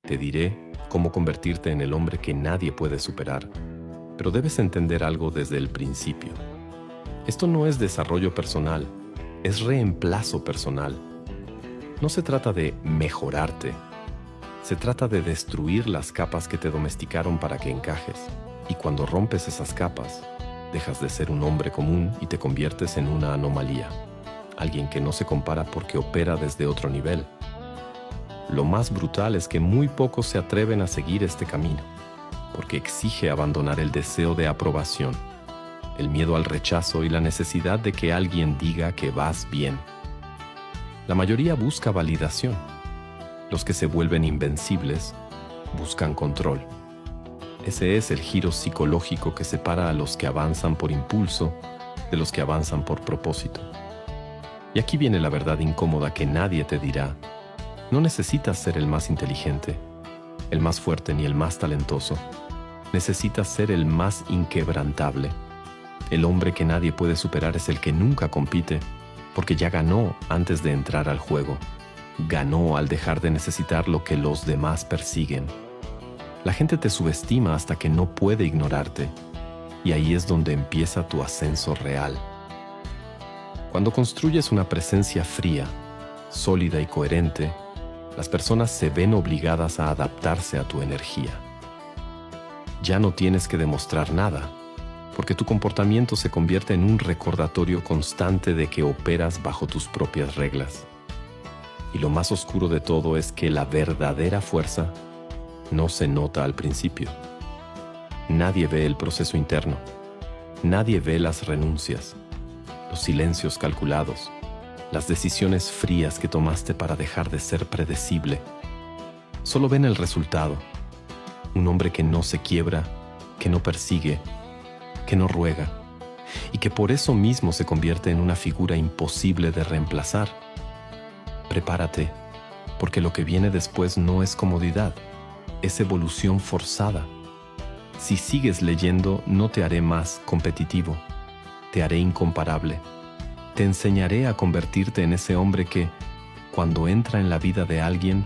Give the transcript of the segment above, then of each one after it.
Te diré cómo convertirte en el hombre que nadie puede superar, pero debes entender algo desde el principio. Esto no es desarrollo personal, es reemplazo personal. No se trata de mejorarte, se trata de destruir las capas que te domesticaron para que encajes. Y cuando rompes esas capas, dejas de ser un hombre común y te conviertes en una anomalía. Alguien que no se compara porque opera desde otro nivel. Lo más brutal es que muy pocos se atreven a seguir este camino, porque exige abandonar el deseo de aprobación, el miedo al rechazo y la necesidad de que alguien diga que vas bien. La mayoría busca validación. Los que se vuelven invencibles buscan control. Ese es el giro psicológico que separa a los que avanzan por impulso de los que avanzan por propósito. Y aquí viene la verdad incómoda que nadie te dirá. No necesitas ser el más inteligente, el más fuerte ni el más talentoso. Necesitas ser el más inquebrantable. El hombre que nadie puede superar es el que nunca compite, porque ya ganó antes de entrar al juego. Ganó al dejar de necesitar lo que los demás persiguen. La gente te subestima hasta que no puede ignorarte, y ahí es donde empieza tu ascenso real. Cuando construyes una presencia fría, sólida y coherente, las personas se ven obligadas a adaptarse a tu energía. Ya no tienes que demostrar nada, porque tu comportamiento se convierte en un recordatorio constante de que operas bajo tus propias reglas. Y lo más oscuro de todo es que la verdadera fuerza no se nota al principio. Nadie ve el proceso interno. Nadie ve las renuncias, los silencios calculados, las decisiones frías que tomaste para dejar de ser predecible. Solo ven el resultado. Un hombre que no se quiebra, que no persigue, que no ruega, y que por eso mismo se convierte en una figura imposible de reemplazar. Prepárate, porque lo que viene después no es comodidad, es evolución forzada. Si sigues leyendo, no te haré más competitivo, te haré incomparable. Te enseñaré a convertirte en ese hombre que, cuando entra en la vida de alguien,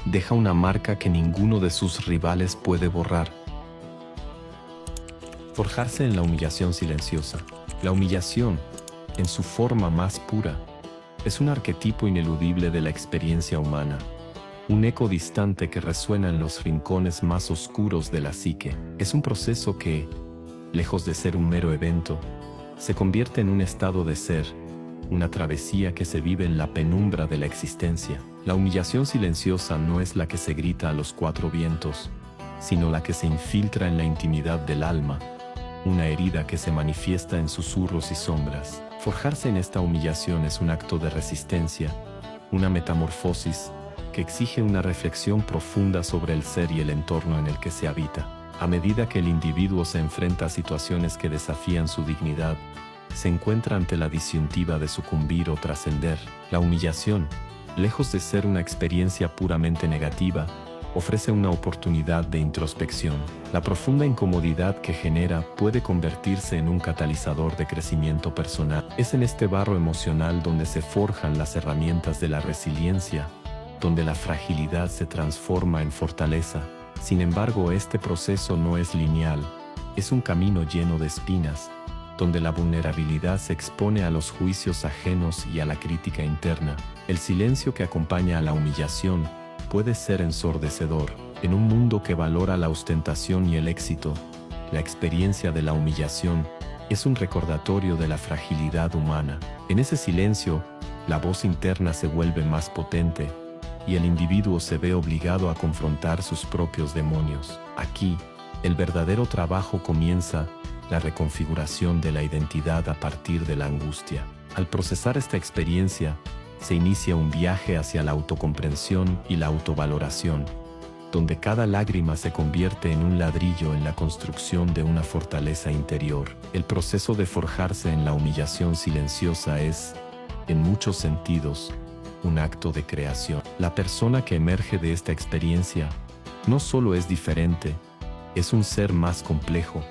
deja una marca que ninguno de sus rivales puede borrar. Forjarse en la humillación silenciosa. La humillación, en su forma más pura, es un arquetipo ineludible de la experiencia humana, un eco distante que resuena en los rincones más oscuros de la psique. Es un proceso que, lejos de ser un mero evento, se convierte en un estado de ser, una travesía que se vive en la penumbra de la existencia. La humillación silenciosa no es la que se grita a los cuatro vientos, sino la que se infiltra en la intimidad del alma, una herida que se manifiesta en susurros y sombras. Forjarse en esta humillación es un acto de resistencia, una metamorfosis que exige una reflexión profunda sobre el ser y el entorno en el que se habita. A medida que el individuo se enfrenta a situaciones que desafían su dignidad, se encuentra ante la disyuntiva de sucumbir o trascender. La humillación, lejos de ser una experiencia puramente negativa, ofrece una oportunidad de introspección. La profunda incomodidad que genera puede convertirse en un catalizador de crecimiento personal. Es en este barro emocional donde se forjan las herramientas de la resiliencia, donde la fragilidad se transforma en fortaleza. Sin embargo, este proceso no es lineal, es un camino lleno de espinas, donde la vulnerabilidad se expone a los juicios ajenos y a la crítica interna. El silencio que acompaña a la humillación puede ser ensordecedor. En un mundo que valora la ostentación y el éxito, la experiencia de la humillación es un recordatorio de la fragilidad humana. En ese silencio, la voz interna se vuelve más potente y el individuo se ve obligado a confrontar sus propios demonios. Aquí, el verdadero trabajo comienza, la reconfiguración de la identidad a partir de la angustia. Al procesar esta experiencia, se inicia un viaje hacia la autocomprensión y la autovaloración, donde cada lágrima se convierte en un ladrillo en la construcción de una fortaleza interior. El proceso de forjarse en la humillación silenciosa es, en muchos sentidos, un acto de creación. La persona que emerge de esta experiencia no solo es diferente, es un ser más complejo,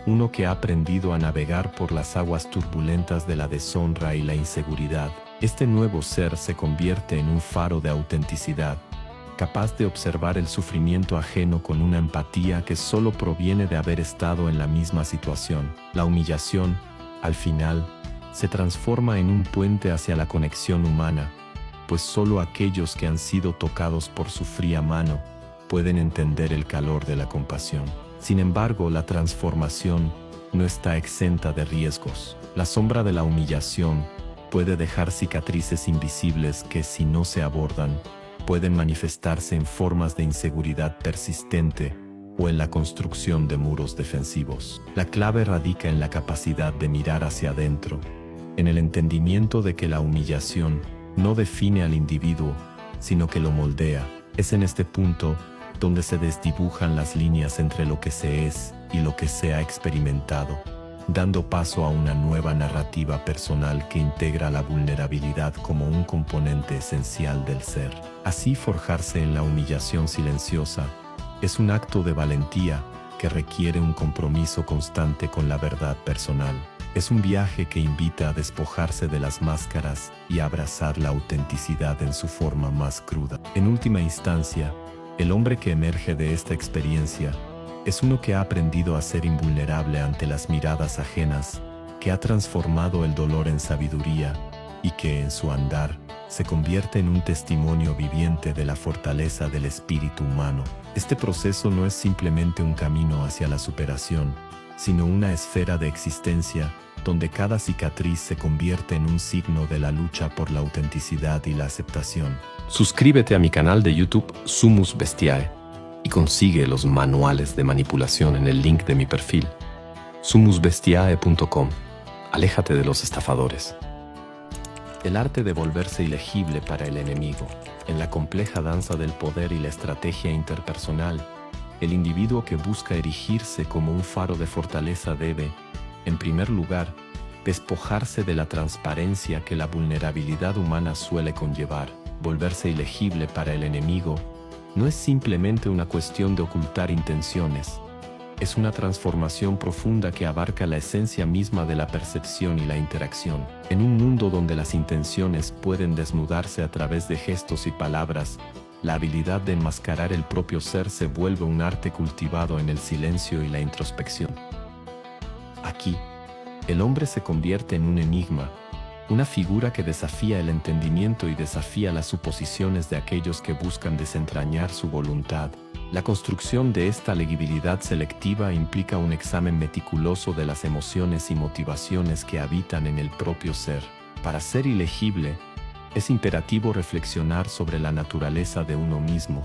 uno que ha aprendido a navegar por las aguas turbulentas de la deshonra y la inseguridad. Este nuevo ser se convierte en un faro de autenticidad, capaz de observar el sufrimiento ajeno con una empatía que solo proviene de haber estado en la misma situación. La humillación, al final, se transforma en un puente hacia la conexión humana, pues solo aquellos que han sido tocados por su fría mano pueden entender el calor de la compasión. Sin embargo, la transformación no está exenta de riesgos. La sombra de la humillación puede dejar cicatrices invisibles que, si no se abordan, pueden manifestarse en formas de inseguridad persistente o en la construcción de muros defensivos. La clave radica en la capacidad de mirar hacia adentro, en el entendimiento de que la humillación no define al individuo, sino que lo moldea. Es en este punto donde se desdibujan las líneas entre lo que se es y lo que se ha experimentado, dando paso a una nueva narrativa personal que integra la vulnerabilidad como un componente esencial del ser. Así, forjarse en la humillación silenciosa es un acto de valentía que requiere un compromiso constante con la verdad personal. Es un viaje que invita a despojarse de las máscaras y a abrazar la autenticidad en su forma más cruda. En última instancia, el hombre que emerge de esta experiencia es uno que ha aprendido a ser invulnerable ante las miradas ajenas, que ha transformado el dolor en sabiduría y que, en su andar, se convierte en un testimonio viviente de la fortaleza del espíritu humano. Este proceso no es simplemente un camino hacia la superación, sino una esfera de existencia donde cada cicatriz se convierte en un signo de la lucha por la autenticidad y la aceptación. Suscríbete a mi canal de YouTube Sumus Bestiae y consigue los manuales de manipulación en el link de mi perfil, sumusbestiae.com. Aléjate de los estafadores. El arte de volverse ilegible para el enemigo. En la compleja danza del poder y la estrategia interpersonal, el individuo que busca erigirse como un faro de fortaleza debe, en primer lugar, despojarse de la transparencia que la vulnerabilidad humana suele conllevar. Volverse ilegible para el enemigo no es simplemente una cuestión de ocultar intenciones. Es una transformación profunda que abarca la esencia misma de la percepción y la interacción. En un mundo donde las intenciones pueden desnudarse a través de gestos y palabras, la habilidad de enmascarar el propio ser se vuelve un arte cultivado en el silencio y la introspección. Aquí, el hombre se convierte en un enigma, una figura que desafía el entendimiento y desafía las suposiciones de aquellos que buscan desentrañar su voluntad. La construcción de esta legibilidad selectiva implica un examen meticuloso de las emociones y motivaciones que habitan en el propio ser. Para ser ilegible, es imperativo reflexionar sobre la naturaleza de uno mismo,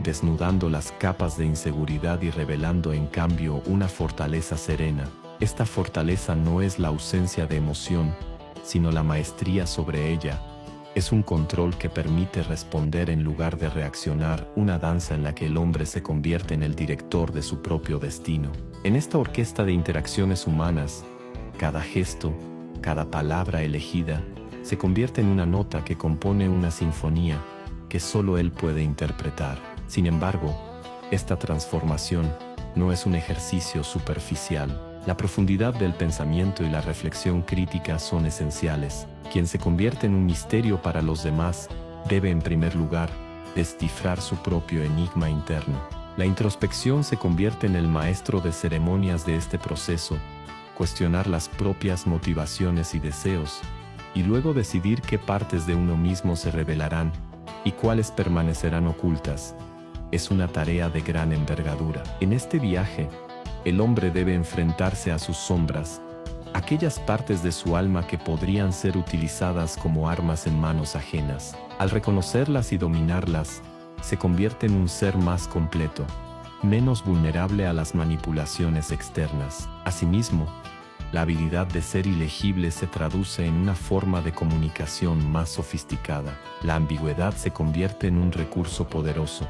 desnudando las capas de inseguridad y revelando en cambio una fortaleza serena. Esta fortaleza no es la ausencia de emoción, sino la maestría sobre ella. Es un control que permite responder en lugar de reaccionar, una danza en la que el hombre se convierte en el director de su propio destino. En esta orquesta de interacciones humanas, cada gesto, cada palabra elegida, se convierte en una nota que compone una sinfonía que solo él puede interpretar. Sin embargo, esta transformación no es un ejercicio superficial. La profundidad del pensamiento y la reflexión crítica son esenciales. Quien se convierte en un misterio para los demás debe, en primer lugar, descifrar su propio enigma interno. La introspección se convierte en el maestro de ceremonias de este proceso, cuestionar las propias motivaciones y deseos, y luego decidir qué partes de uno mismo se revelarán y cuáles permanecerán ocultas. Es una tarea de gran envergadura. En este viaje, el hombre debe enfrentarse a sus sombras, aquellas partes de su alma que podrían ser utilizadas como armas en manos ajenas. Al reconocerlas y dominarlas, se convierte en un ser más completo, menos vulnerable a las manipulaciones externas. Asimismo, la habilidad de ser ilegible se traduce en una forma de comunicación más sofisticada. La ambigüedad se convierte en un recurso poderoso.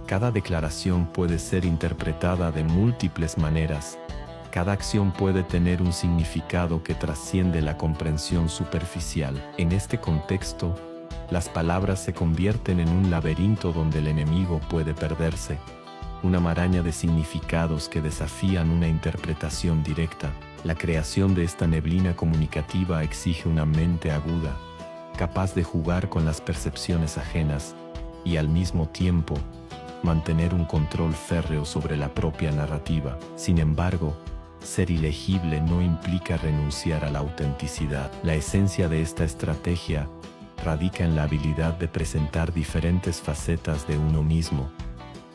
Cada declaración puede ser interpretada de múltiples maneras. Cada acción puede tener un significado que trasciende la comprensión superficial. En este contexto, las palabras se convierten en un laberinto donde el enemigo puede perderse, una maraña de significados que desafían una interpretación directa. La creación de esta neblina comunicativa exige una mente aguda, capaz de jugar con las percepciones ajenas y al mismo tiempo mantener un control férreo sobre la propia narrativa. Sin embargo, ser ilegible no implica renunciar a la autenticidad. La esencia de esta estrategia radica en la habilidad de presentar diferentes facetas de uno mismo,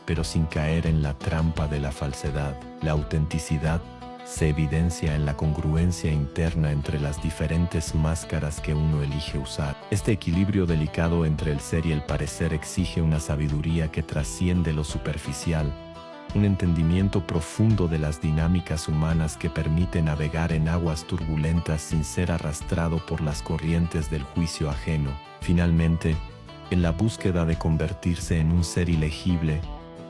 pero sin caer en la trampa de la falsedad. La autenticidad se evidencia en la congruencia interna entre las diferentes máscaras que uno elige usar. Este equilibrio delicado entre el ser y el parecer exige una sabiduría que trasciende lo superficial, un entendimiento profundo de las dinámicas humanas que permite navegar en aguas turbulentas sin ser arrastrado por las corrientes del juicio ajeno. Finalmente, en la búsqueda de convertirse en un ser ilegible,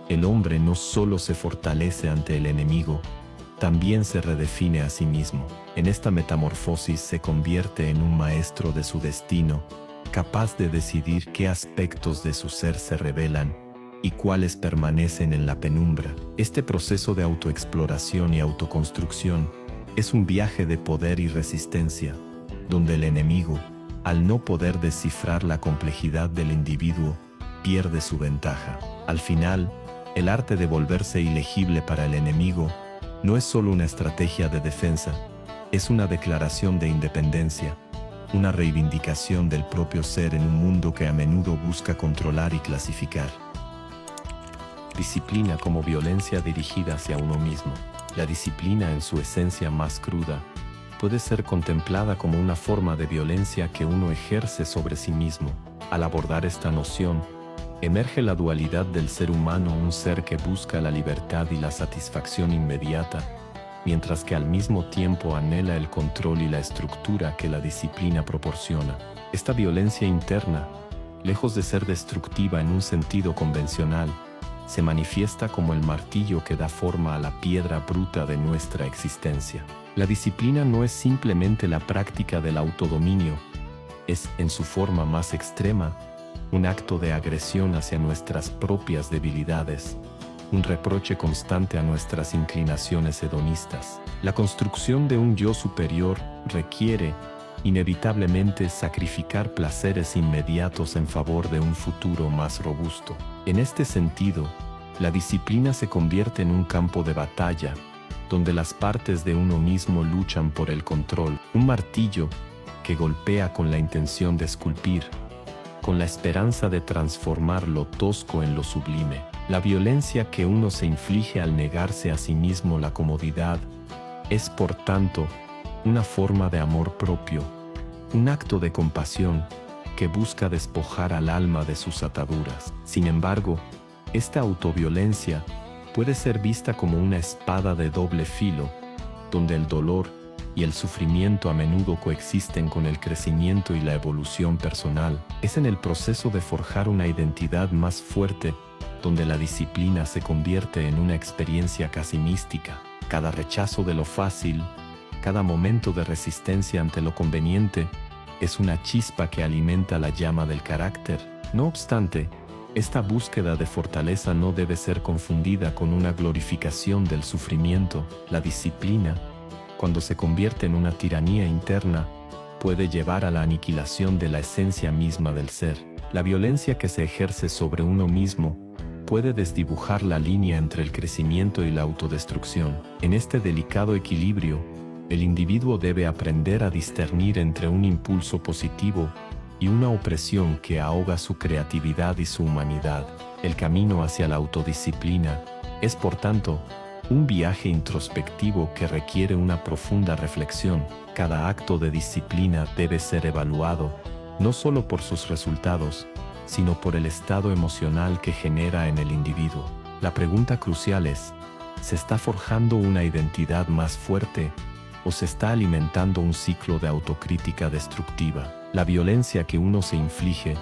el hombre no solo se fortalece ante el enemigo, también se redefine a sí mismo. En esta metamorfosis se convierte en un maestro de su destino, capaz de decidir qué aspectos de su ser se revelan y cuáles permanecen en la penumbra. Este proceso de autoexploración y autoconstrucción es un viaje de poder y resistencia, donde el enemigo, al no poder descifrar la complejidad del individuo, pierde su ventaja. Al final, el arte de volverse ilegible para el enemigo no es solo una estrategia de defensa, es una declaración de independencia, una reivindicación del propio ser en un mundo que a menudo busca controlar y clasificar. Disciplina como violencia dirigida hacia uno mismo. La disciplina en su esencia más cruda puede ser contemplada como una forma de violencia que uno ejerce sobre sí mismo. Al abordar esta noción, emerge la dualidad del ser humano, un ser que busca la libertad y la satisfacción inmediata, mientras que al mismo tiempo anhela el control y la estructura que la disciplina proporciona. Esta violencia interna, lejos de ser destructiva en un sentido convencional, se manifiesta como el martillo que da forma a la piedra bruta de nuestra existencia. La disciplina no es simplemente la práctica del autodominio, es, en su forma más extrema, un acto de agresión hacia nuestras propias debilidades, un reproche constante a nuestras inclinaciones hedonistas. La construcción de un yo superior requiere, inevitablemente, sacrificar placeres inmediatos en favor de un futuro más robusto. En este sentido, la disciplina se convierte en un campo de batalla, donde las partes de uno mismo luchan por el control, un martillo que golpea con la intención de esculpir, con la esperanza de transformar lo tosco en lo sublime. La violencia que uno se inflige al negarse a sí mismo la comodidad es, por tanto, una forma de amor propio, un acto de compasión que busca despojar al alma de sus ataduras. Sin embargo, esta autoviolencia puede ser vista como una espada de doble filo, donde el dolor y el sufrimiento a menudo coexisten con el crecimiento y la evolución personal. Es en el proceso de forjar una identidad más fuerte donde la disciplina se convierte en una experiencia casi mística. Cada rechazo de lo fácil, cada momento de resistencia ante lo conveniente, es una chispa que alimenta la llama del carácter. No obstante, esta búsqueda de fortaleza no debe ser confundida con una glorificación del sufrimiento. La disciplina, cuando se convierte en una tiranía interna, puede llevar a la aniquilación de la esencia misma del ser. La violencia que se ejerce sobre uno mismo puede desdibujar la línea entre el crecimiento y la autodestrucción. En este delicado equilibrio, el individuo debe aprender a discernir entre un impulso positivo y una opresión que ahoga su creatividad y su humanidad. El camino hacia la autodisciplina es, por tanto, un viaje introspectivo que requiere una profunda reflexión. Cada acto de disciplina debe ser evaluado, no solo por sus resultados, sino por el estado emocional que genera en el individuo. La pregunta crucial es, ¿se está forjando una identidad más fuerte o se está alimentando un ciclo de autocrítica destructiva? La violencia que uno se inflige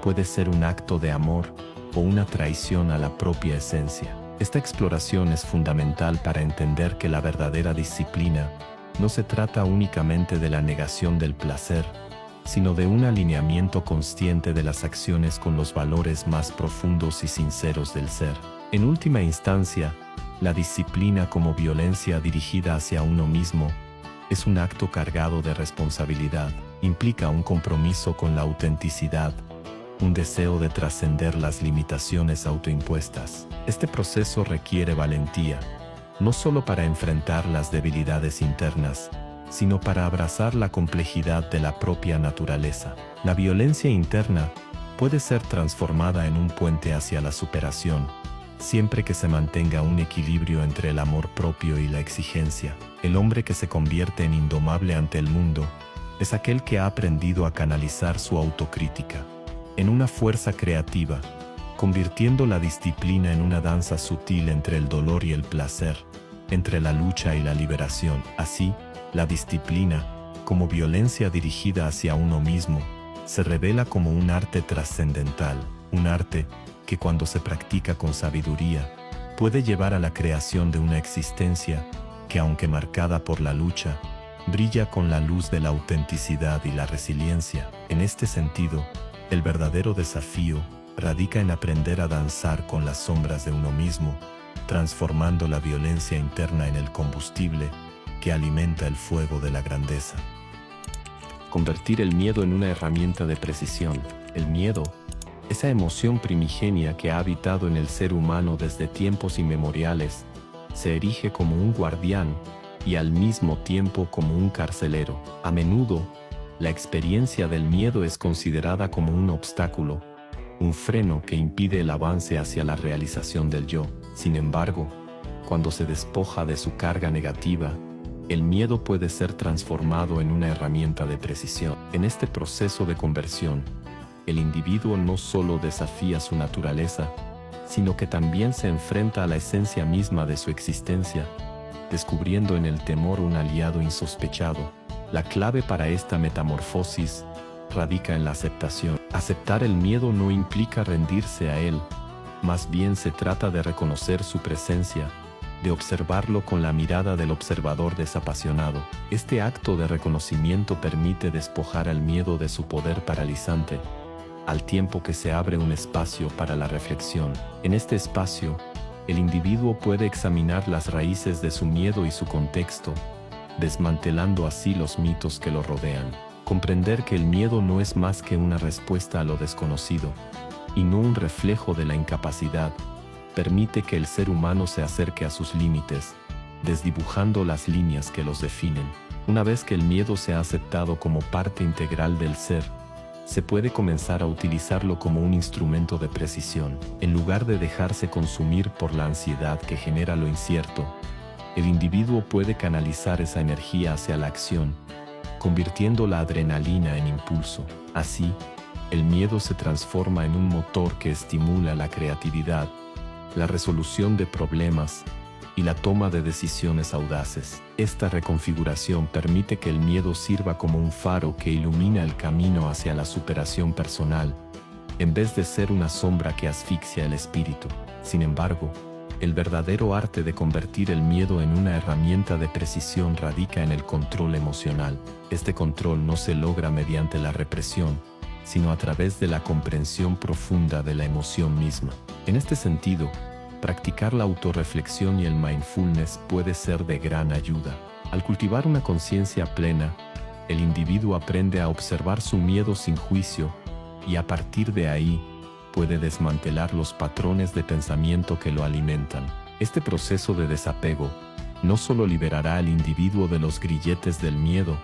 puede ser un acto de amor o una traición a la propia esencia. Esta exploración es fundamental para entender que la verdadera disciplina no se trata únicamente de la negación del placer, sino de un alineamiento consciente de las acciones con los valores más profundos y sinceros del ser. En última instancia, la disciplina como violencia dirigida hacia uno mismo es un acto cargado de responsabilidad. Implica un compromiso con la autenticidad, un deseo de trascender las limitaciones autoimpuestas. Este proceso requiere valentía, no solo para enfrentar las debilidades internas, sino para abrazar la complejidad de la propia naturaleza. La violencia interna puede ser transformada en un puente hacia la superación, siempre que se mantenga un equilibrio entre el amor propio y la exigencia. El hombre que se convierte en indomable ante el mundo es aquel que ha aprendido a canalizar su autocrítica en una fuerza creativa, convirtiendo la disciplina en una danza sutil entre el dolor y el placer, entre la lucha y la liberación. Así, la disciplina, como violencia dirigida hacia uno mismo, se revela como un arte trascendental, un arte que cuando se practica con sabiduría, puede llevar a la creación de una existencia que, aunque marcada por la lucha, brilla con la luz de la autenticidad y la resiliencia. En este sentido, el verdadero desafío radica en aprender a danzar con las sombras de uno mismo, transformando la violencia interna en el combustible que alimenta el fuego de la grandeza. Convertir el miedo en una herramienta de precisión. El miedo, esa emoción primigenia que ha habitado en el ser humano desde tiempos inmemoriales, se erige como un guardián y al mismo tiempo como un carcelero. A menudo, la experiencia del miedo es considerada como un obstáculo, un freno que impide el avance hacia la realización del yo. Sin embargo, cuando se despoja de su carga negativa, el miedo puede ser transformado en una herramienta de precisión. En este proceso de conversión, el individuo no solo desafía su naturaleza, sino que también se enfrenta a la esencia misma de su existencia, descubriendo en el temor un aliado insospechado. La clave para esta metamorfosis radica en la aceptación. Aceptar el miedo no implica rendirse a él, más bien se trata de reconocer su presencia, de observarlo con la mirada del observador desapasionado. Este acto de reconocimiento permite despojar al miedo de su poder paralizante, al tiempo que se abre un espacio para la reflexión. En este espacio, el individuo puede examinar las raíces de su miedo y su contexto, desmantelando así los mitos que lo rodean. Comprender que el miedo no es más que una respuesta a lo desconocido, y no un reflejo de la incapacidad, permite que el ser humano se acerque a sus límites, desdibujando las líneas que los definen. Una vez que el miedo se ha aceptado como parte integral del ser, se puede comenzar a utilizarlo como un instrumento de precisión. En lugar de dejarse consumir por la ansiedad que genera lo incierto, el individuo puede canalizar esa energía hacia la acción, convirtiendo la adrenalina en impulso. Así, el miedo se transforma en un motor que estimula la creatividad, la resolución de problemas y la toma de decisiones audaces. Esta reconfiguración permite que el miedo sirva como un faro que ilumina el camino hacia la superación personal, en vez de ser una sombra que asfixia el espíritu. Sin embargo, el verdadero arte de convertir el miedo en una herramienta de precisión radica en el control emocional. Este control no se logra mediante la represión, sino a través de la comprensión profunda de la emoción misma. En este sentido, practicar la autorreflexión y el mindfulness puede ser de gran ayuda. Al cultivar una conciencia plena, el individuo aprende a observar su miedo sin juicio y a partir de ahí, puede desmantelar los patrones de pensamiento que lo alimentan. Este proceso de desapego no solo liberará al individuo de los grilletes del miedo,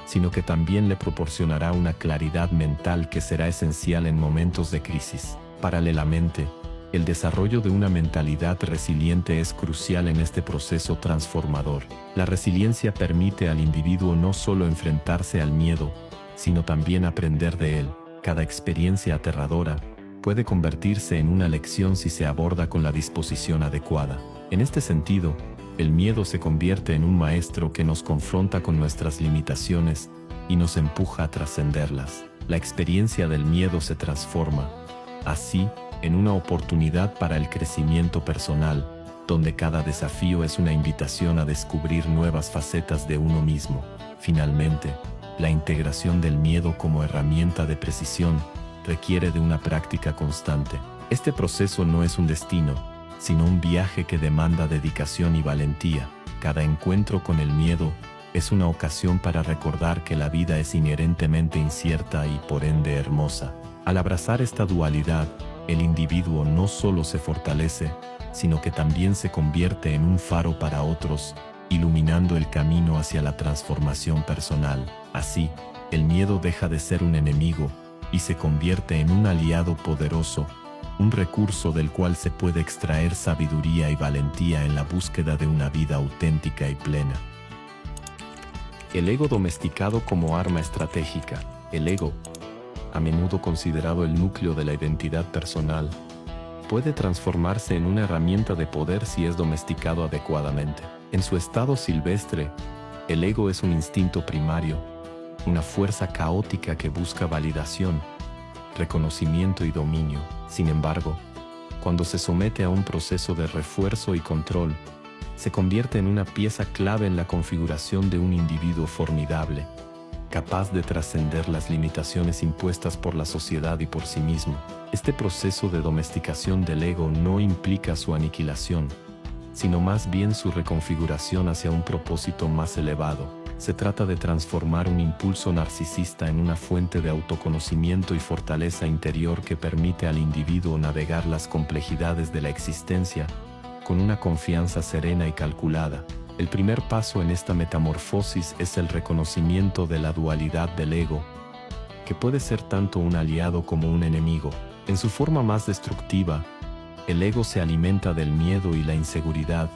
sino que también le proporcionará una claridad mental que será esencial en momentos de crisis. Paralelamente, el desarrollo de una mentalidad resiliente es crucial en este proceso transformador. La resiliencia permite al individuo no solo enfrentarse al miedo, sino también aprender de él. Cada experiencia aterradora puede convertirse en una lección si se aborda con la disposición adecuada. En este sentido, el miedo se convierte en un maestro que nos confronta con nuestras limitaciones y nos empuja a trascenderlas. La experiencia del miedo se transforma, así, en una oportunidad para el crecimiento personal, donde cada desafío es una invitación a descubrir nuevas facetas de uno mismo. Finalmente, la integración del miedo como herramienta de precisión requiere de una práctica constante. Este proceso no es un destino, sino un viaje que demanda dedicación y valentía. Cada encuentro con el miedo es una ocasión para recordar que la vida es inherentemente incierta y por ende hermosa. Al abrazar esta dualidad, el individuo no solo se fortalece, sino que también se convierte en un faro para otros, iluminando el camino hacia la transformación personal. Así, el miedo deja de ser un enemigo y se convierte en un aliado poderoso, un recurso del cual se puede extraer sabiduría y valentía en la búsqueda de una vida auténtica y plena. El ego domesticado como arma estratégica. El ego, a menudo considerado el núcleo de la identidad personal, puede transformarse en una herramienta de poder si es domesticado adecuadamente. En su estado silvestre, el ego es un instinto primario, una fuerza caótica que busca validación, reconocimiento y dominio. Sin embargo, cuando se somete a un proceso de refuerzo y control, se convierte en una pieza clave en la configuración de un individuo formidable, capaz de trascender las limitaciones impuestas por la sociedad y por sí mismo. Este proceso de domesticación del ego no implica su aniquilación, sino más bien su reconfiguración hacia un propósito más elevado. Se trata de transformar un impulso narcisista en una fuente de autoconocimiento y fortaleza interior que permite al individuo navegar las complejidades de la existencia con una confianza serena y calculada. El primer paso en esta metamorfosis es el reconocimiento de la dualidad del ego, que puede ser tanto un aliado como un enemigo. En su forma más destructiva, el ego se alimenta del miedo y la inseguridad,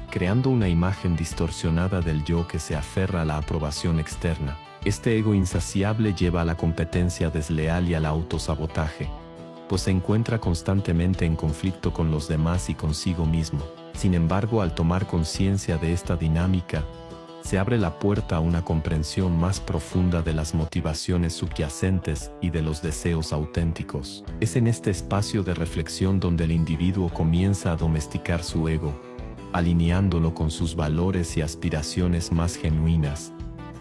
creando una imagen distorsionada del yo que se aferra a la aprobación externa. Este ego insaciable lleva a la competencia desleal y al autosabotaje, pues se encuentra constantemente en conflicto con los demás y consigo mismo. Sin embargo, al tomar conciencia de esta dinámica, se abre la puerta a una comprensión más profunda de las motivaciones subyacentes y de los deseos auténticos. Es en este espacio de reflexión donde el individuo comienza a domesticar su ego, alineándolo con sus valores y aspiraciones más genuinas,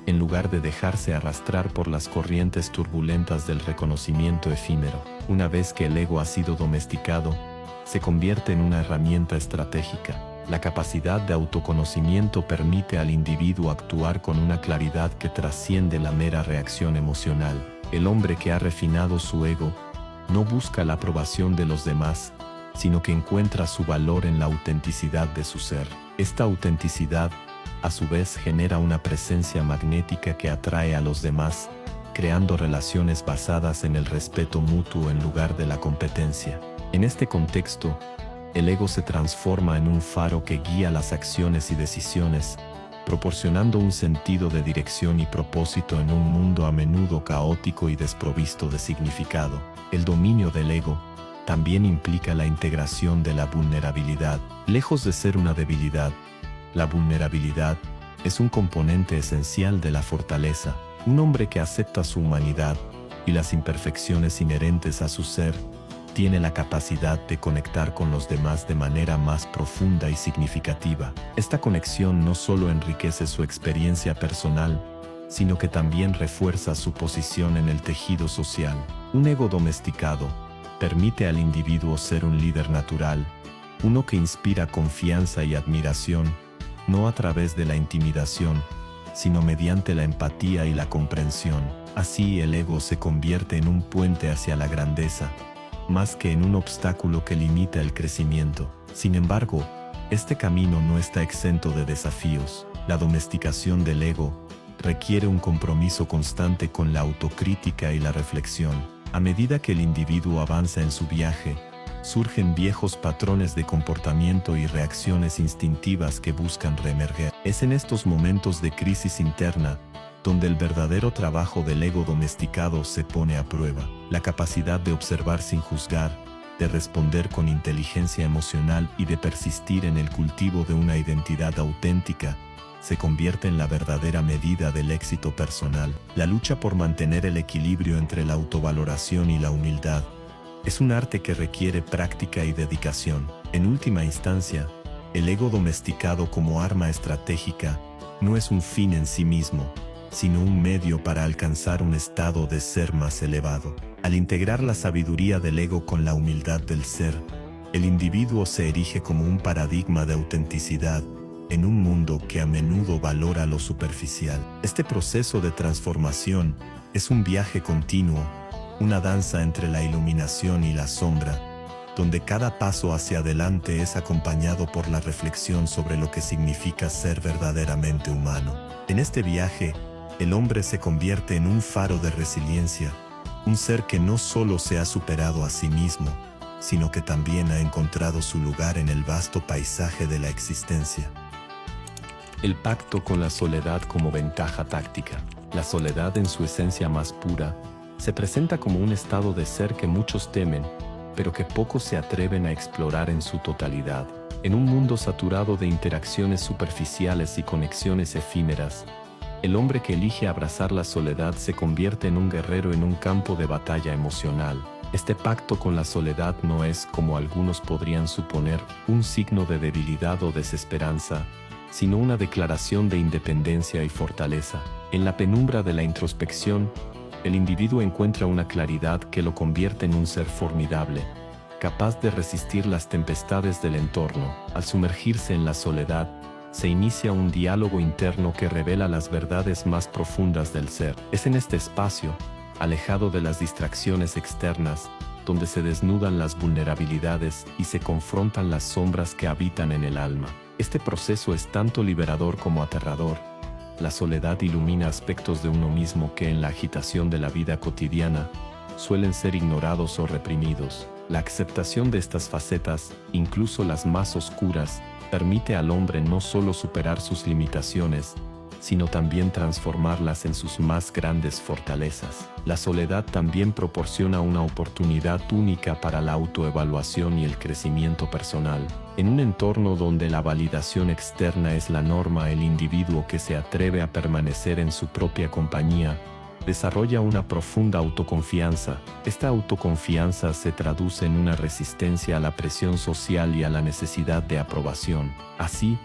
en lugar de dejarse arrastrar por las corrientes turbulentas del reconocimiento efímero. Una vez que el ego ha sido domesticado, se convierte en una herramienta estratégica. La capacidad de autoconocimiento permite al individuo actuar con una claridad que trasciende la mera reacción emocional. El hombre que ha refinado su ego no busca la aprobación de los demás, sino que encuentra su valor en la autenticidad de su ser. Esta autenticidad, a su vez, genera una presencia magnética que atrae a los demás, creando relaciones basadas en el respeto mutuo en lugar de la competencia. En este contexto, el ego se transforma en un faro que guía las acciones y decisiones, proporcionando un sentido de dirección y propósito en un mundo a menudo caótico y desprovisto de significado. El dominio del ego también implica la integración de la vulnerabilidad. Lejos de ser una debilidad, la vulnerabilidad es un componente esencial de la fortaleza. Un hombre que acepta su humanidad y las imperfecciones inherentes a su ser tiene la capacidad de conectar con los demás de manera más profunda y significativa. Esta conexión no solo enriquece su experiencia personal, sino que también refuerza su posición en el tejido social. Un ego domesticado permite al individuo ser un líder natural, uno que inspira confianza y admiración, no a través de la intimidación, sino mediante la empatía y la comprensión. Así el ego se convierte en un puente hacia la grandeza, más que en un obstáculo que limita el crecimiento. Sin embargo, este camino no está exento de desafíos. La domesticación del ego requiere un compromiso constante con la autocrítica y la reflexión. A medida que el individuo avanza en su viaje, surgen viejos patrones de comportamiento y reacciones instintivas que buscan reemerger. Es en estos momentos de crisis interna donde el verdadero trabajo del ego domesticado se pone a prueba. La capacidad de observar sin juzgar, de responder con inteligencia emocional y de persistir en el cultivo de una identidad auténtica se convierte en la verdadera medida del éxito personal. La lucha por mantener el equilibrio entre la autovaloración y la humildad es un arte que requiere práctica y dedicación. En última instancia, el ego domesticado como arma estratégica no es un fin en sí mismo, sino un medio para alcanzar un estado de ser más elevado. Al integrar la sabiduría del ego con la humildad del ser, el individuo se erige como un paradigma de autenticidad en un mundo que a menudo valora lo superficial. Este proceso de transformación es un viaje continuo, una danza entre la iluminación y la sombra, donde cada paso hacia adelante es acompañado por la reflexión sobre lo que significa ser verdaderamente humano. En este viaje, el hombre se convierte en un faro de resiliencia, un ser que no solo se ha superado a sí mismo, sino que también ha encontrado su lugar en el vasto paisaje de la existencia. El pacto con la soledad como ventaja táctica. La soledad en su esencia más pura se presenta como un estado de ser que muchos temen, pero que pocos se atreven a explorar en su totalidad. En un mundo saturado de interacciones superficiales y conexiones efímeras, el hombre que elige abrazar la soledad se convierte en un guerrero en un campo de batalla emocional. Este pacto con la soledad no es, como algunos podrían suponer, un signo de debilidad o desesperanza, sino una declaración de independencia y fortaleza. En la penumbra de la introspección, el individuo encuentra una claridad que lo convierte en un ser formidable, capaz de resistir las tempestades del entorno. Al sumergirse en la soledad, se inicia un diálogo interno que revela las verdades más profundas del ser. Es en este espacio, alejado de las distracciones externas, donde se desnudan las vulnerabilidades y se confrontan las sombras que habitan en el alma. Este proceso es tanto liberador como aterrador. La soledad ilumina aspectos de uno mismo que en la agitación de la vida cotidiana suelen ser ignorados o reprimidos. La aceptación de estas facetas, incluso las más oscuras, permite al hombre no solo superar sus limitaciones, sino también transformarlas en sus más grandes fortalezas. La soledad también proporciona una oportunidad única para la autoevaluación y el crecimiento personal. En un entorno donde la validación externa es la norma, el individuo que se atreve a permanecer en su propia compañía desarrolla una profunda autoconfianza. Esta autoconfianza se traduce en una resistencia a la presión social y a la necesidad de aprobación. Así,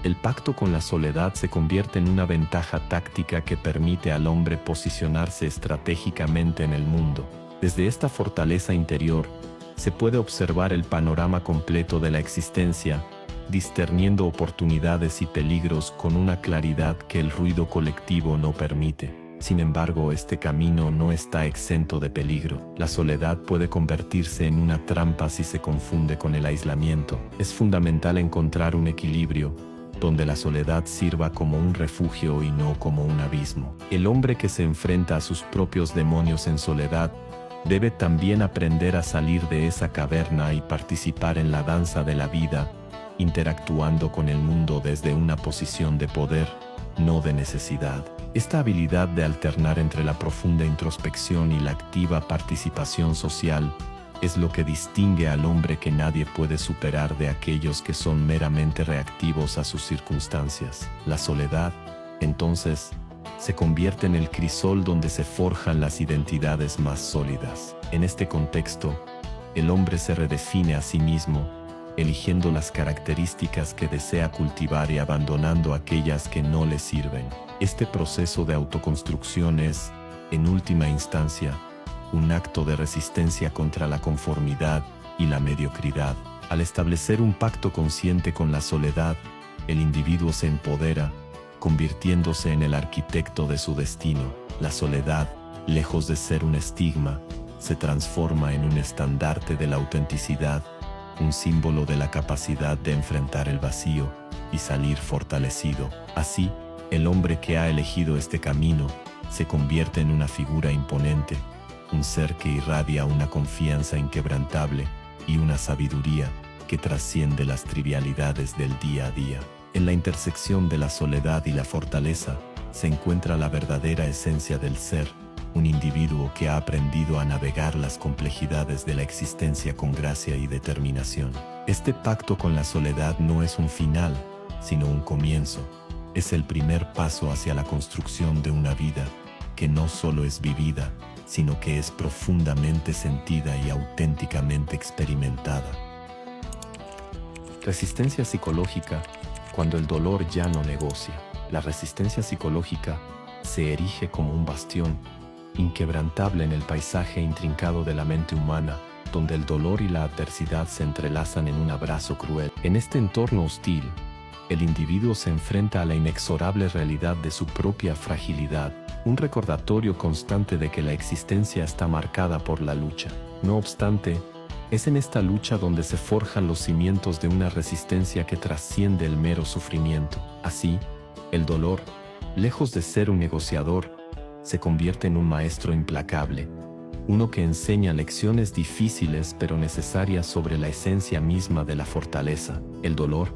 el pacto con la soledad se convierte en una ventaja táctica que permite al hombre posicionarse estratégicamente en el mundo. Desde esta fortaleza interior, se puede observar el panorama completo de la existencia, discerniendo oportunidades y peligros con una claridad que el ruido colectivo no permite. Sin embargo, este camino no está exento de peligro. La soledad puede convertirse en una trampa si se confunde con el aislamiento. Es fundamental encontrar un equilibrio, donde la soledad sirva como un refugio y no como un abismo. El hombre que se enfrenta a sus propios demonios en soledad debe también aprender a salir de esa caverna y participar en la danza de la vida, interactuando con el mundo desde una posición de poder, no de necesidad. Esta habilidad de alternar entre la profunda introspección y la activa participación social es lo que distingue al hombre que nadie puede superar de aquellos que son meramente reactivos a sus circunstancias. La soledad, entonces, se convierte en el crisol donde se forjan las identidades más sólidas. En este contexto, el hombre se redefine a sí mismo, eligiendo las características que desea cultivar y abandonando aquellas que no le sirven. Este proceso de autoconstrucción es, en última instancia, un acto de resistencia contra la conformidad y la mediocridad. Al establecer un pacto consciente con la soledad, el individuo se empodera, convirtiéndose en el arquitecto de su destino. La soledad, lejos de ser un estigma, se transforma en un estandarte de la autenticidad, un símbolo de la capacidad de enfrentar el vacío y salir fortalecido. Así, el hombre que ha elegido este camino se convierte en una figura imponente, un ser que irradia una confianza inquebrantable y una sabiduría que trasciende las trivialidades del día a día. En la intersección de la soledad y la fortaleza se encuentra la verdadera esencia del ser, un individuo que ha aprendido a navegar las complejidades de la existencia con gracia y determinación. Este pacto con la soledad no es un final, sino un comienzo. Es el primer paso hacia la construcción de una vida que no solo es vivida, sino que es profundamente sentida y auténticamente experimentada. Resistencia psicológica cuando el dolor ya no negocia. La resistencia psicológica se erige como un bastión inquebrantable en el paisaje intrincado de la mente humana, donde el dolor y la adversidad se entrelazan en un abrazo cruel. En este entorno hostil, el individuo se enfrenta a la inexorable realidad de su propia fragilidad, un recordatorio constante de que la existencia está marcada por la lucha. No obstante, es en esta lucha donde se forjan los cimientos de una resistencia que trasciende el mero sufrimiento. Así, el dolor, lejos de ser un negociador, se convierte en un maestro implacable, uno que enseña lecciones difíciles pero necesarias sobre la esencia misma de la fortaleza. El dolor,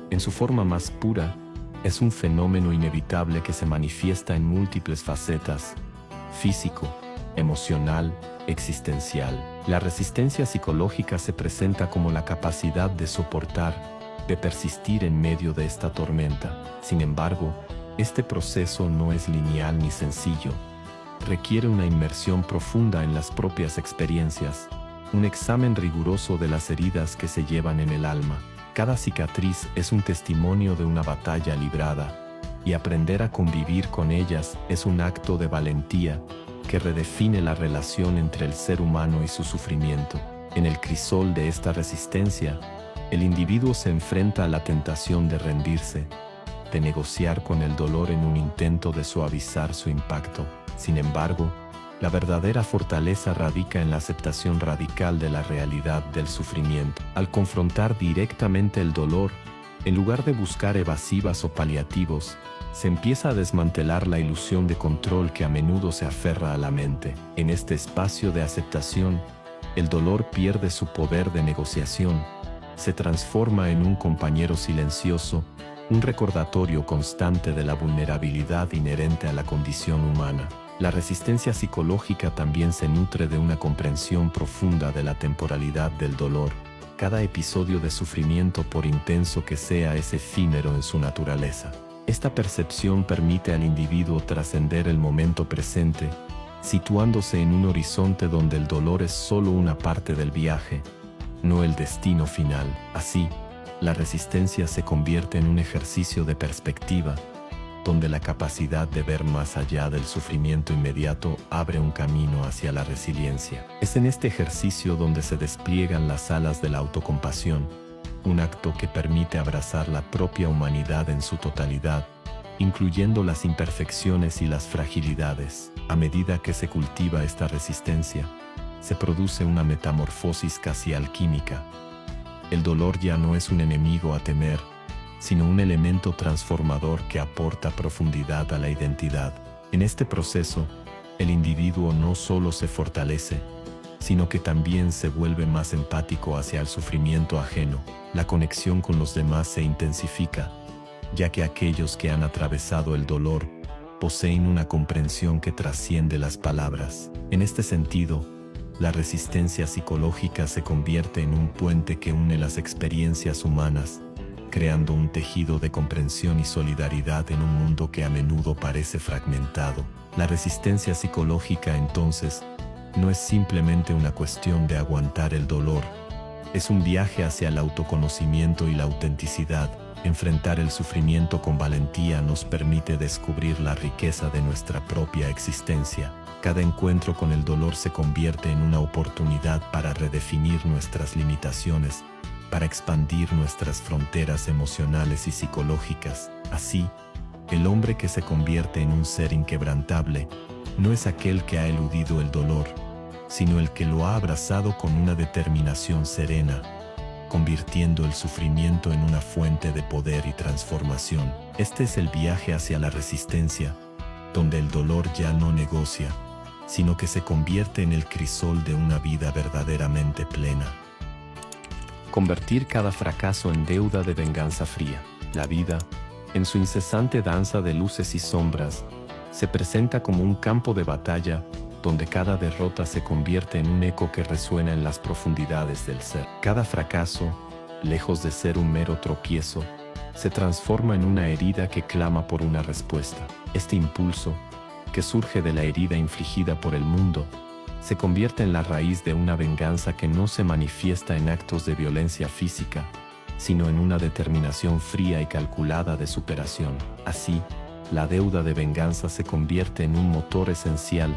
en su forma más pura, es un fenómeno inevitable que se manifiesta en múltiples facetas: físico, emocional, existencial. La resistencia psicológica se presenta como la capacidad de soportar, de persistir en medio de esta tormenta. Sin embargo, este proceso no es lineal ni sencillo. Requiere una inmersión profunda en las propias experiencias, un examen riguroso de las heridas que se llevan en el alma. Cada cicatriz es un testimonio de una batalla librada, y aprender a convivir con ellas es un acto de valentía que redefine la relación entre el ser humano y su sufrimiento. En el crisol de esta resistencia, el individuo se enfrenta a la tentación de rendirse, de negociar con el dolor en un intento de suavizar su impacto. Sin embargo, la verdadera fortaleza radica en la aceptación radical de la realidad del sufrimiento. Al confrontar directamente el dolor, en lugar de buscar evasivas o paliativos, se empieza a desmantelar la ilusión de control que a menudo se aferra a la mente. En este espacio de aceptación, el dolor pierde su poder de negociación, se transforma en un compañero silencioso, un recordatorio constante de la vulnerabilidad inherente a la condición humana. La resistencia psicológica también se nutre de una comprensión profunda de la temporalidad del dolor. Cada episodio de sufrimiento, por intenso que sea, es efímero en su naturaleza. Esta percepción permite al individuo trascender el momento presente, situándose en un horizonte donde el dolor es solo una parte del viaje, no el destino final. Así, la resistencia se convierte en un ejercicio de perspectiva, donde la capacidad de ver más allá del sufrimiento inmediato abre un camino hacia la resiliencia. Es en este ejercicio donde se despliegan las alas de la autocompasión, un acto que permite abrazar la propia humanidad en su totalidad, incluyendo las imperfecciones y las fragilidades. A medida que se cultiva esta resistencia, se produce una metamorfosis casi alquímica. El dolor ya no es un enemigo a temer, sino un elemento transformador que aporta profundidad a la identidad. En este proceso, el individuo no solo se fortalece, sino que también se vuelve más empático hacia el sufrimiento ajeno. La conexión con los demás se intensifica, ya que aquellos que han atravesado el dolor poseen una comprensión que trasciende las palabras. En este sentido, la resistencia psicológica se convierte en un puente que une las experiencias humanas, creando un tejido de comprensión y solidaridad en un mundo que a menudo parece fragmentado. La resistencia psicológica, entonces, no es simplemente una cuestión de aguantar el dolor, es un viaje hacia el autoconocimiento y la autenticidad. Enfrentar el sufrimiento con valentía nos permite descubrir la riqueza de nuestra propia existencia. Cada encuentro con el dolor se convierte en una oportunidad para redefinir nuestras limitaciones, para expandir nuestras fronteras emocionales y psicológicas. Así, el hombre que se convierte en un ser inquebrantable no es aquel que ha eludido el dolor, sino el que lo ha abrazado con una determinación serena, convirtiendo el sufrimiento en una fuente de poder y transformación. Este es el viaje hacia la resistencia, donde el dolor ya no negocia, sino que se convierte en el crisol de una vida verdaderamente plena. Convertir cada fracaso en deuda de venganza fría. La vida, en su incesante danza de luces y sombras, se presenta como un campo de batalla donde cada derrota se convierte en un eco que resuena en las profundidades del ser. Cada fracaso, lejos de ser un mero tropiezo, se transforma en una herida que clama por una respuesta. Este impulso, que surge de la herida infligida por el mundo, se convierte en la raíz de una venganza que no se manifiesta en actos de violencia física, sino en una determinación fría y calculada de superación. Así, la deuda de venganza se convierte en un motor esencial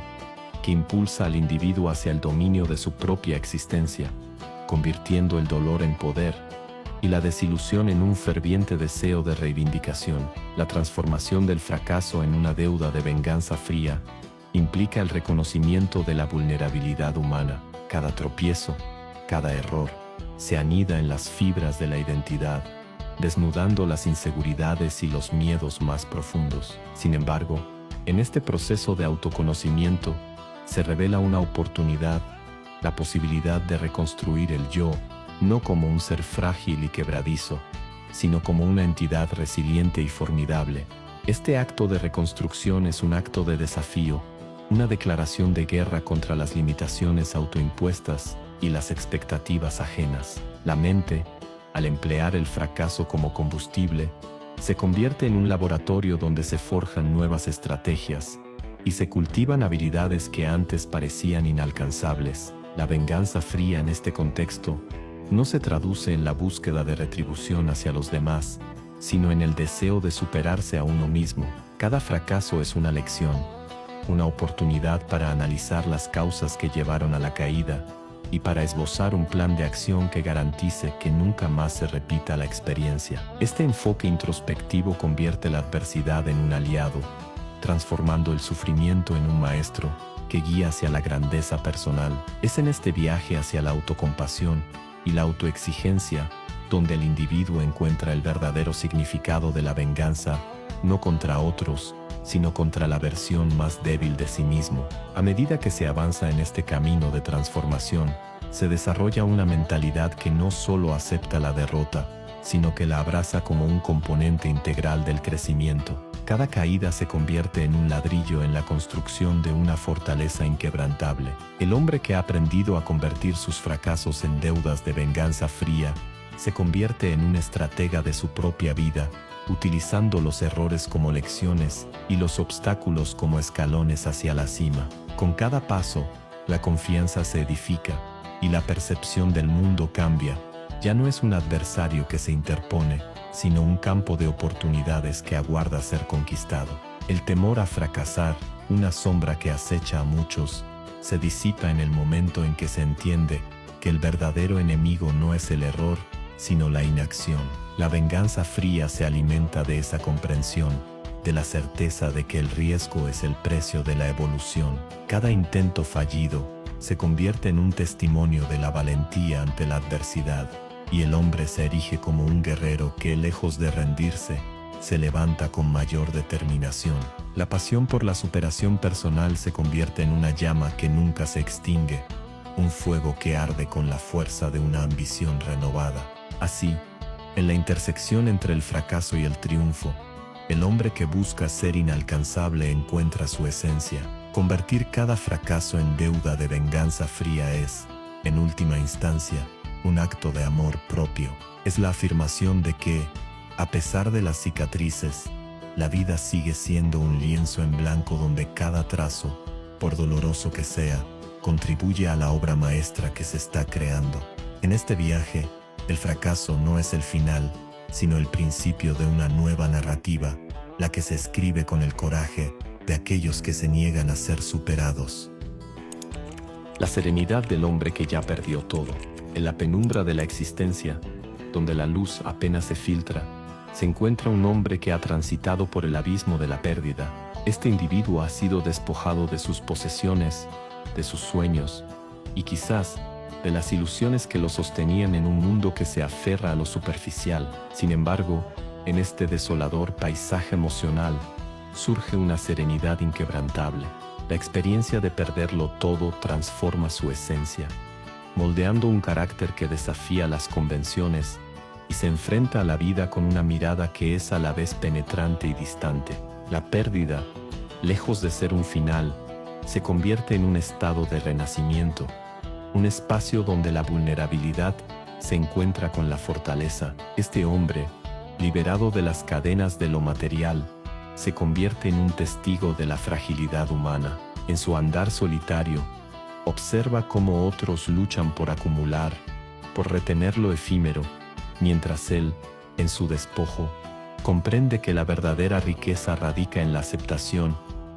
que impulsa al individuo hacia el dominio de su propia existencia, convirtiendo el dolor en poder, y la desilusión en un ferviente deseo de reivindicación. La transformación del fracaso en una deuda de venganza fría implica el reconocimiento de la vulnerabilidad humana. Cada tropiezo, cada error, se anida en las fibras de la identidad, desnudando las inseguridades y los miedos más profundos. Sin embargo, en este proceso de autoconocimiento se revela una oportunidad, la posibilidad de reconstruir el yo, no como un ser frágil y quebradizo, sino como una entidad resiliente y formidable. Este acto de reconstrucción es un acto de desafío, una declaración de guerra contra las limitaciones autoimpuestas y las expectativas ajenas. La mente, al emplear el fracaso como combustible, se convierte en un laboratorio donde se forjan nuevas estrategias y se cultivan habilidades que antes parecían inalcanzables. La venganza fría en este contexto no se traduce en la búsqueda de retribución hacia los demás, sino en el deseo de superarse a uno mismo. Cada fracaso es una lección, una oportunidad para analizar las causas que llevaron a la caída y para esbozar un plan de acción que garantice que nunca más se repita la experiencia. Este enfoque introspectivo convierte la adversidad en un aliado, transformando el sufrimiento en un maestro que guía hacia la grandeza personal. Es en este viaje hacia la autocompasión y la autoexigencia donde el individuo encuentra el verdadero significado de la venganza, no contra otros, sino contra la versión más débil de sí mismo. A medida que se avanza en este camino de transformación, se desarrolla una mentalidad que no solo acepta la derrota, sino que la abraza como un componente integral del crecimiento. Cada caída se convierte en un ladrillo en la construcción de una fortaleza inquebrantable. El hombre que ha aprendido a convertir sus fracasos en deudas de venganza fría, se convierte en un estratega de su propia vida, utilizando los errores como lecciones y los obstáculos como escalones hacia la cima. Con cada paso, la confianza se edifica y la percepción del mundo cambia. Ya no es un adversario que se interpone, sino un campo de oportunidades que aguarda ser conquistado. El temor a fracasar, una sombra que acecha a muchos, se disipa en el momento en que se entiende que el verdadero enemigo no es el error, sino la inacción. La venganza fría se alimenta de esa comprensión, de la certeza de que el riesgo es el precio de la evolución. Cada intento fallido se convierte en un testimonio de la valentía ante la adversidad, y el hombre se erige como un guerrero que, lejos de rendirse, se levanta con mayor determinación. La pasión por la superación personal se convierte en una llama que nunca se extingue, un fuego que arde con la fuerza de una ambición renovada. Así, en la intersección entre el fracaso y el triunfo, el hombre que busca ser inalcanzable encuentra su esencia. Convertir cada fracaso en deuda de venganza fría es, en última instancia, un acto de amor propio. Es la afirmación de que, a pesar de las cicatrices, la vida sigue siendo un lienzo en blanco donde cada trazo, por doloroso que sea, contribuye a la obra maestra que se está creando. En este viaje, el fracaso no es el final, sino el principio de una nueva narrativa, la que se escribe con el coraje de aquellos que se niegan a ser superados. La serenidad del hombre que ya perdió todo. En la penumbra de la existencia, donde la luz apenas se filtra, se encuentra un hombre que ha transitado por el abismo de la pérdida. Este individuo ha sido despojado de sus posesiones, de sus sueños, y quizás de las ilusiones que lo sostenían en un mundo que se aferra a lo superficial. Sin embargo, en este desolador paisaje emocional, surge una serenidad inquebrantable. La experiencia de perderlo todo transforma su esencia, moldeando un carácter que desafía las convenciones y se enfrenta a la vida con una mirada que es a la vez penetrante y distante. La pérdida, lejos de ser un final, se convierte en un estado de renacimiento, un espacio donde la vulnerabilidad se encuentra con la fortaleza. Este hombre, liberado de las cadenas de lo material, se convierte en un testigo de la fragilidad humana. En su andar solitario, observa cómo otros luchan por acumular, por retener lo efímero, mientras él, en su despojo, comprende que la verdadera riqueza radica en la aceptación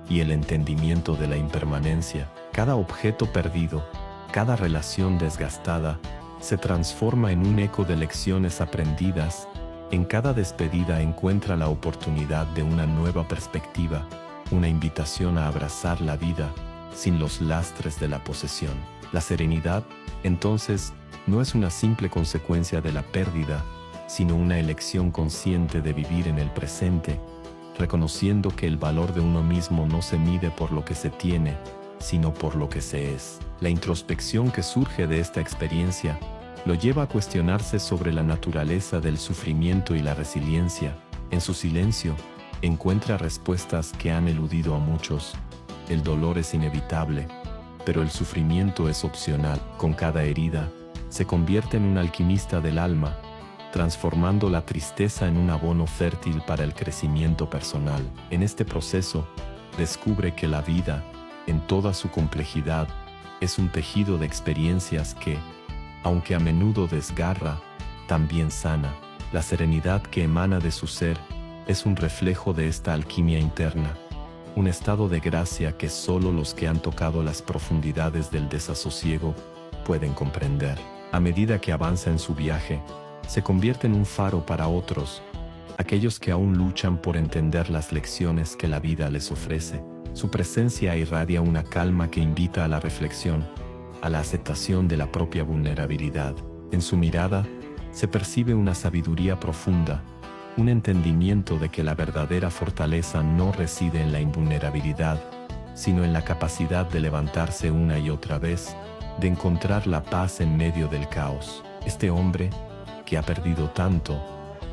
y el entendimiento de la impermanencia. Cada objeto perdido, cada relación desgastada, se transforma en un eco de lecciones aprendidas. En cada despedida encuentra la oportunidad de una nueva perspectiva, una invitación a abrazar la vida sin los lastres de la posesión. La serenidad, entonces, no es una simple consecuencia de la pérdida, sino una elección consciente de vivir en el presente, reconociendo que el valor de uno mismo no se mide por lo que se tiene, sino por lo que se es. La introspección que surge de esta experiencia lo lleva a cuestionarse sobre la naturaleza del sufrimiento y la resiliencia. En su silencio, encuentra respuestas que han eludido a muchos. El dolor es inevitable, pero el sufrimiento es opcional. Con cada herida, se convierte en un alquimista del alma, transformando la tristeza en un abono fértil para el crecimiento personal. En este proceso, descubre que la vida, en toda su complejidad, es un tejido de experiencias que, aunque a menudo desgarra, también sana. La serenidad que emana de su ser es un reflejo de esta alquimia interna, un estado de gracia que solo los que han tocado las profundidades del desasosiego pueden comprender. A medida que avanza en su viaje, se convierte en un faro para otros, aquellos que aún luchan por entender las lecciones que la vida les ofrece. Su presencia irradia una calma que invita a la reflexión, a la aceptación de la propia vulnerabilidad. En su mirada, se percibe una sabiduría profunda, un entendimiento de que la verdadera fortaleza no reside en la invulnerabilidad, sino en la capacidad de levantarse una y otra vez, de encontrar la paz en medio del caos. Este hombre, que ha perdido tanto,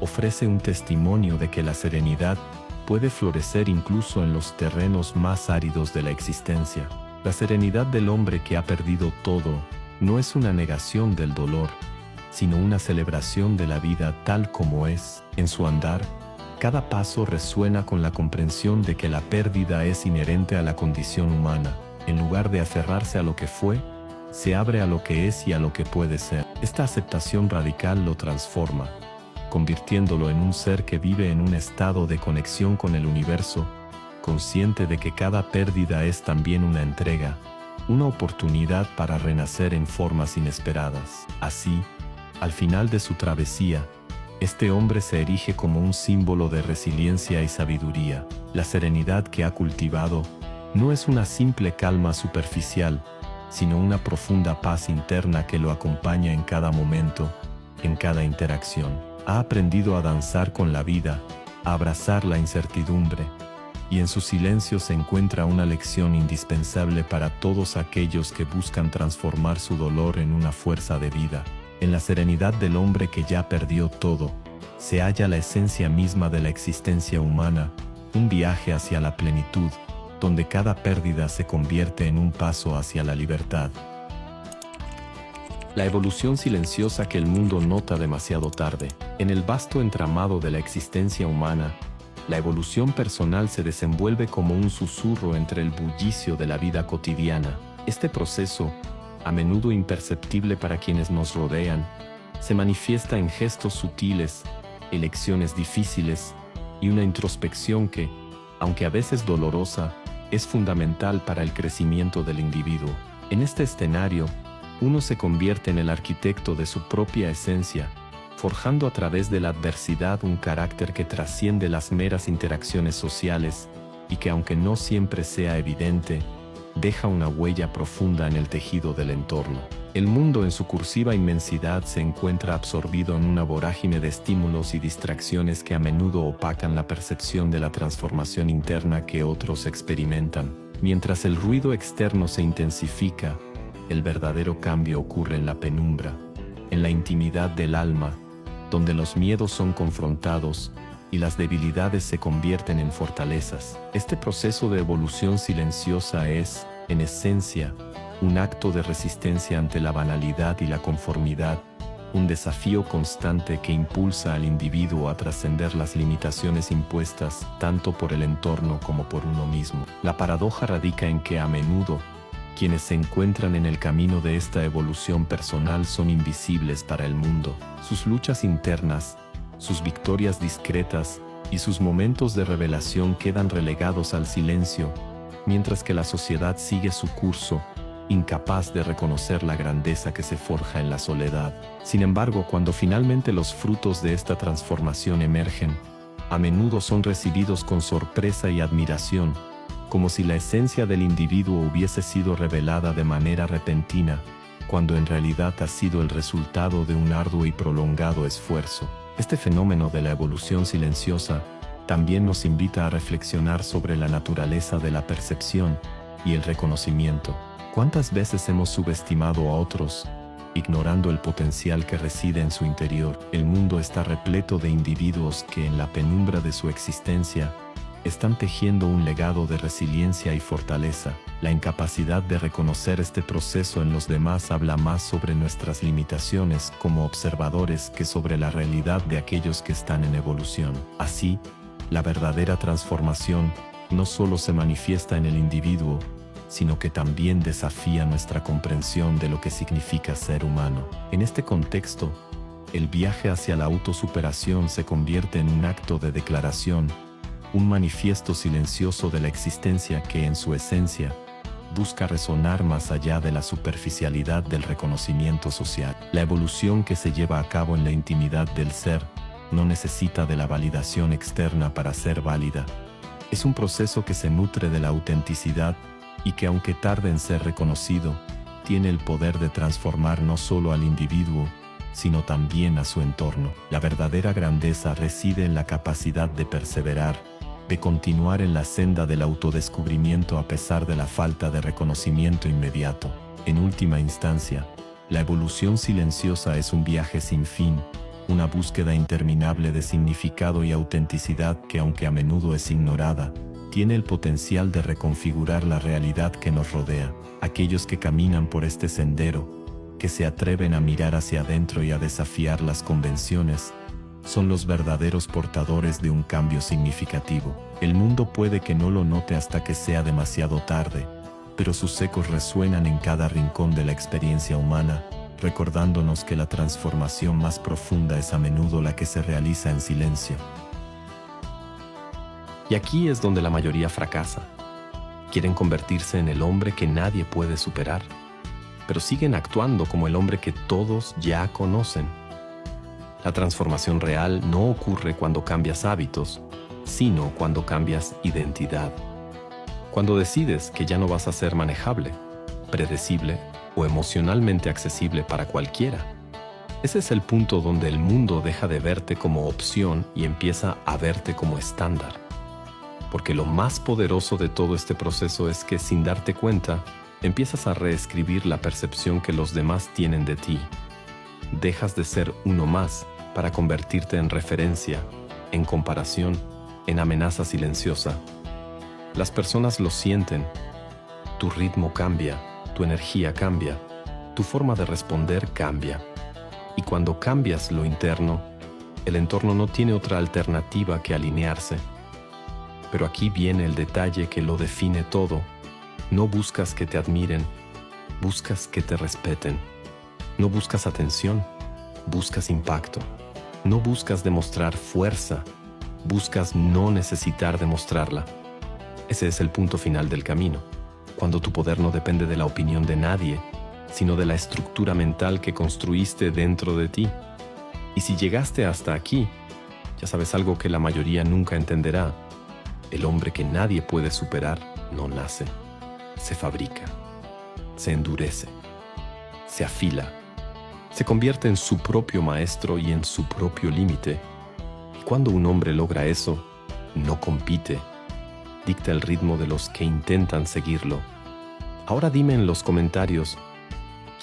ofrece un testimonio de que la serenidad puede florecer incluso en los terrenos más áridos de la existencia. La serenidad del hombre que ha perdido todo no es una negación del dolor, sino una celebración de la vida tal como es. En su andar, cada paso resuena con la comprensión de que la pérdida es inherente a la condición humana. En lugar de aferrarse a lo que fue, se abre a lo que es y a lo que puede ser. Esta aceptación radical lo transforma, convirtiéndolo en un ser que vive en un estado de conexión con el universo, consciente de que cada pérdida es también una entrega, una oportunidad para renacer en formas inesperadas. Así, al final de su travesía, este hombre se erige como un símbolo de resiliencia y sabiduría. La serenidad que ha cultivado no es una simple calma superficial, sino una profunda paz interna que lo acompaña en cada momento, en cada interacción. Ha aprendido a danzar con la vida, a abrazar la incertidumbre, y en su silencio se encuentra una lección indispensable para todos aquellos que buscan transformar su dolor en una fuerza de vida. En la serenidad del hombre que ya perdió todo, se halla la esencia misma de la existencia humana, un viaje hacia la plenitud, donde cada pérdida se convierte en un paso hacia la libertad. La evolución silenciosa que el mundo nota demasiado tarde. En el vasto entramado de la existencia humana, la evolución personal se desenvuelve como un susurro entre el bullicio de la vida cotidiana. Este proceso, a menudo imperceptible para quienes nos rodean, se manifiesta en gestos sutiles, elecciones difíciles y una introspección que, aunque a veces dolorosa, es fundamental para el crecimiento del individuo. En este escenario, uno se convierte en el arquitecto de su propia esencia, forjando a través de la adversidad un carácter que trasciende las meras interacciones sociales y que, aunque no siempre sea evidente, deja una huella profunda en el tejido del entorno. El mundo en su cursiva inmensidad se encuentra absorbido en una vorágine de estímulos y distracciones que a menudo opacan la percepción de la transformación interna que otros experimentan. Mientras el ruido externo se intensifica, el verdadero cambio ocurre en la penumbra, en la intimidad del alma, donde los miedos son confrontados y las debilidades se convierten en fortalezas. Este proceso de evolución silenciosa es, en esencia, un acto de resistencia ante la banalidad y la conformidad, un desafío constante que impulsa al individuo a trascender las limitaciones impuestas tanto por el entorno como por uno mismo. La paradoja radica en que a menudo, quienes se encuentran en el camino de esta evolución personal son invisibles para el mundo. Sus luchas internas, sus victorias discretas y sus momentos de revelación quedan relegados al silencio, mientras que la sociedad sigue su curso, incapaz de reconocer la grandeza que se forja en la soledad. Sin embargo, cuando finalmente los frutos de esta transformación emergen, a menudo son recibidos con sorpresa y admiración, como si la esencia del individuo hubiese sido revelada de manera repentina, cuando en realidad ha sido el resultado de un arduo y prolongado esfuerzo. Este fenómeno de la evolución silenciosa también nos invita a reflexionar sobre la naturaleza de la percepción y el reconocimiento. ¿Cuántas veces hemos subestimado a otros, ignorando el potencial que reside en su interior? El mundo está repleto de individuos que en la penumbra de su existencia están tejiendo un legado de resiliencia y fortaleza. La incapacidad de reconocer este proceso en los demás habla más sobre nuestras limitaciones como observadores que sobre la realidad de aquellos que están en evolución. Así, la verdadera transformación no solo se manifiesta en el individuo, sino que también desafía nuestra comprensión de lo que significa ser humano. En este contexto, el viaje hacia la autosuperación se convierte en un acto de declaración, un manifiesto silencioso de la existencia que en su esencia busca resonar más allá de la superficialidad del reconocimiento social. La evolución que se lleva a cabo en la intimidad del ser no necesita de la validación externa para ser válida. Es un proceso que se nutre de la autenticidad y que, aunque tarde en ser reconocido, tiene el poder de transformar no solo al individuo, sino también a su entorno. La verdadera grandeza reside en la capacidad de perseverar, de continuar en la senda del autodescubrimiento a pesar de la falta de reconocimiento inmediato. En última instancia, la evolución silenciosa es un viaje sin fin, una búsqueda interminable de significado y autenticidad que, aunque a menudo es ignorada, tiene el potencial de reconfigurar la realidad que nos rodea. Aquellos que caminan por este sendero, que se atreven a mirar hacia adentro y a desafiar las convenciones, son los verdaderos portadores de un cambio significativo. El mundo puede que no lo note hasta que sea demasiado tarde, pero sus ecos resuenan en cada rincón de la experiencia humana, recordándonos que la transformación más profunda es a menudo la que se realiza en silencio. Y aquí es donde la mayoría fracasa. Quieren convertirse en el hombre que nadie puede superar, pero siguen actuando como el hombre que todos ya conocen. La transformación real no ocurre cuando cambias hábitos, sino cuando cambias identidad. Cuando decides que ya no vas a ser manejable, predecible o emocionalmente accesible para cualquiera. Ese es el punto donde el mundo deja de verte como opción y empieza a verte como estándar. Porque lo más poderoso de todo este proceso es que, sin darte cuenta, empiezas a reescribir la percepción que los demás tienen de ti. Dejas de ser uno más para convertirte en referencia, en comparación, en amenaza silenciosa. Las personas lo sienten. Tu ritmo cambia, tu energía cambia, tu forma de responder cambia. Y cuando cambias lo interno, el entorno no tiene otra alternativa que alinearse. Pero aquí viene el detalle que lo define todo. No buscas que te admiren, buscas que te respeten. No buscas atención, buscas impacto. No buscas demostrar fuerza, buscas no necesitar demostrarla. Ese es el punto final del camino, cuando tu poder no depende de la opinión de nadie, sino de la estructura mental que construiste dentro de ti. Y si llegaste hasta aquí, ya sabes algo que la mayoría nunca entenderá. El hombre que nadie puede superar no nace, se fabrica, se endurece, se afila, se convierte en su propio maestro y en su propio límite. Y cuando un hombre logra eso, no compite, dicta el ritmo de los que intentan seguirlo. Ahora dime en los comentarios,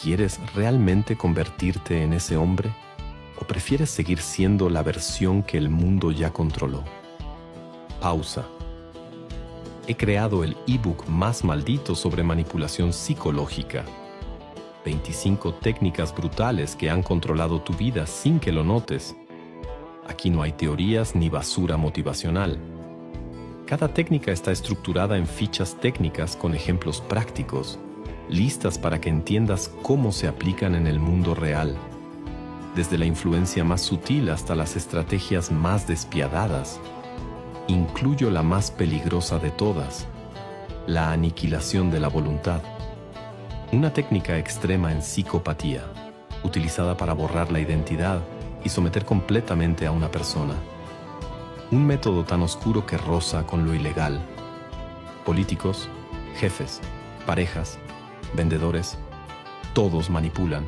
¿quieres realmente convertirte en ese hombre? ¿O prefieres seguir siendo la versión que el mundo ya controló? Pausa. He creado el ebook más maldito sobre manipulación psicológica. 25 técnicas brutales que han controlado tu vida sin que lo notes. Aquí no hay teorías ni basura motivacional. Cada técnica está estructurada en fichas técnicas con ejemplos prácticos, listas para que entiendas cómo se aplican en el mundo real. Desde la influencia más sutil hasta las estrategias más despiadadas. Incluyo la más peligrosa de todas, la aniquilación de la voluntad. Una técnica extrema en psicopatía, utilizada para borrar la identidad y someter completamente a una persona. Un método tan oscuro que roza con lo ilegal. Políticos, jefes, parejas, vendedores, todos manipulan.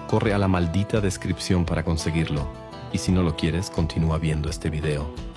Corre a la maldita descripción para conseguirlo, y si no lo quieres, continúa viendo este video.